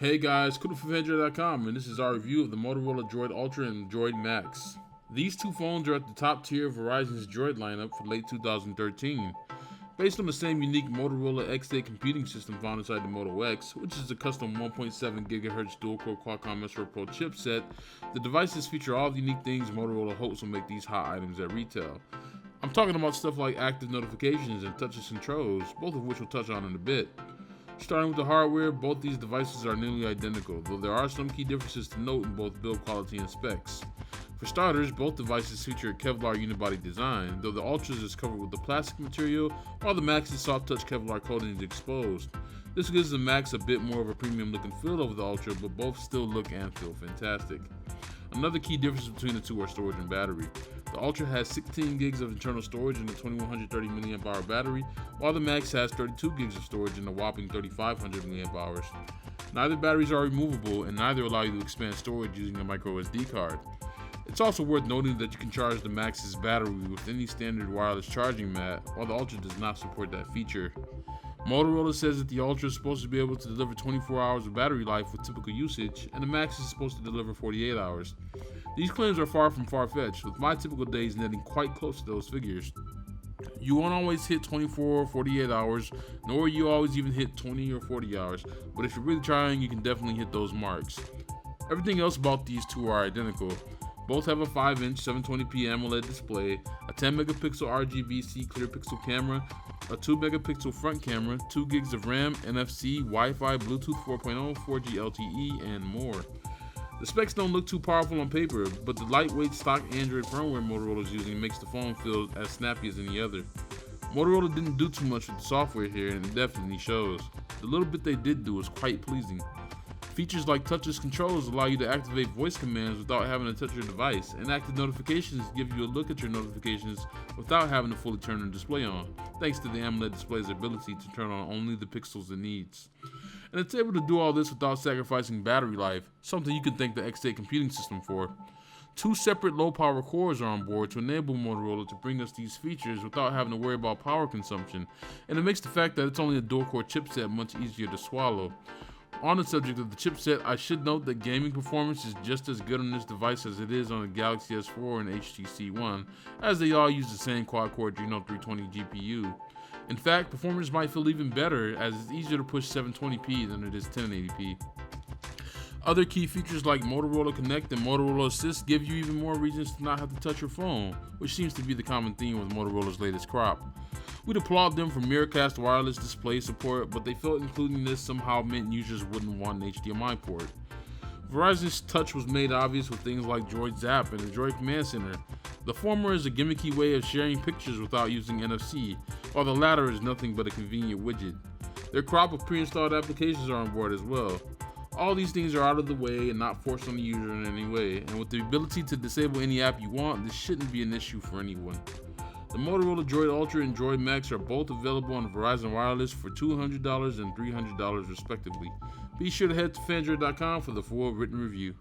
Hey guys, Kudo from Phandroid.com, and this is our review of the Motorola DROID Ultra and DROID MAXX. These two phones are at the top tier of Verizon's DROID lineup for late 2013. Based on the same unique Motorola X8 computing system found inside the Moto X, which is a custom 1.7 GHz dual-core Qualcomm SR Pro chipset, the devices feature all the unique things Motorola hopes will make these hot items at retail. I'm talking about stuff like active notifications and touchless controls, both of which we'll touch on in a bit. Starting with the hardware, both these devices are nearly identical, though there are some key differences to note in both build quality and specs. For starters, both devices feature a Kevlar unibody design, though the Ultra's is covered with the plastic material, while the MAXX's soft touch Kevlar coating is exposed. This gives the MAXX a bit more of a premium look and feel over the Ultra, but both still look and feel fantastic. Another key difference between the two are storage and battery. The Ultra has 16 gigs of internal storage and a 2130 mAh battery, while the MAXX has 32 gigs of storage and a whopping 3500 mAh. Neither batteries are removable, and neither allow you to expand storage using a micro SD card. It's also worth noting that you can charge the MAXX's battery with any standard wireless charging mat, while the Ultra does not support that feature. Motorola says that the Ultra is supposed to be able to deliver 24 hours of battery life with typical usage, and the MAXX is supposed to deliver 48 hours. These claims are far from far-fetched, with my typical days netting quite close to those figures. You won't always hit 24 or 48 hours, nor will you always even hit 20 or 40 hours, but if you're really trying, you can definitely hit those marks. Everything else about these two are identical. Both have a 5-inch 720p AMOLED display, a 10 megapixel RGB-C clear pixel camera, a 2 megapixel front camera, 2 gigs of RAM, NFC, Wi-Fi, Bluetooth 4.0, 4G LTE, and more. The specs don't look too powerful on paper, but the lightweight stock Android firmware Motorola is using makes the phone feel as snappy as any other. Motorola didn't do too much with the software here, and it definitely shows. The little bit they did do was quite pleasing. Features like touchless controls allow you to activate voice commands without having to touch your device, and active notifications give you a look at your notifications without having to fully turn the display on, thanks to the AMOLED display's ability to turn on only the pixels it needs. And it's able to do all this without sacrificing battery life, something you can thank the X8 computing system for. 2 separate low-power cores are on board to enable Motorola to bring us these features without having to worry about power consumption, and it makes the fact that it's only a dual-core chipset much easier to swallow. On the subject of the chipset, I should note that gaming performance is just as good on this device as it is on the Galaxy S4 and HTC One, as they all use the same quad-core Adreno 320 GPU. In fact, performance might feel even better, as it's easier to push 720p than it is 1080p. Other key features like Motorola Connect and Motorola Assist give you even more reasons to not have to touch your phone, which seems to be the common theme with Motorola's latest crop. We'd applaud them for Miracast wireless display support, but they felt including this somehow meant users wouldn't want an HDMI port. Verizon's touch was made obvious with things like Droid Zap and the Droid Command Center. The former is a gimmicky way of sharing pictures without using NFC, while the latter is nothing but a convenient widget. Their crop of pre-installed applications are on board as well. All these things are out of the way and not forced on the user in any way, and with the ability to disable any app you want, this shouldn't be an issue for anyone. The Motorola DROID Ultra and DROID MAXX are both available on Verizon Wireless for $200 and $300 respectively. Be sure to head to Phandroid.com for the full written review.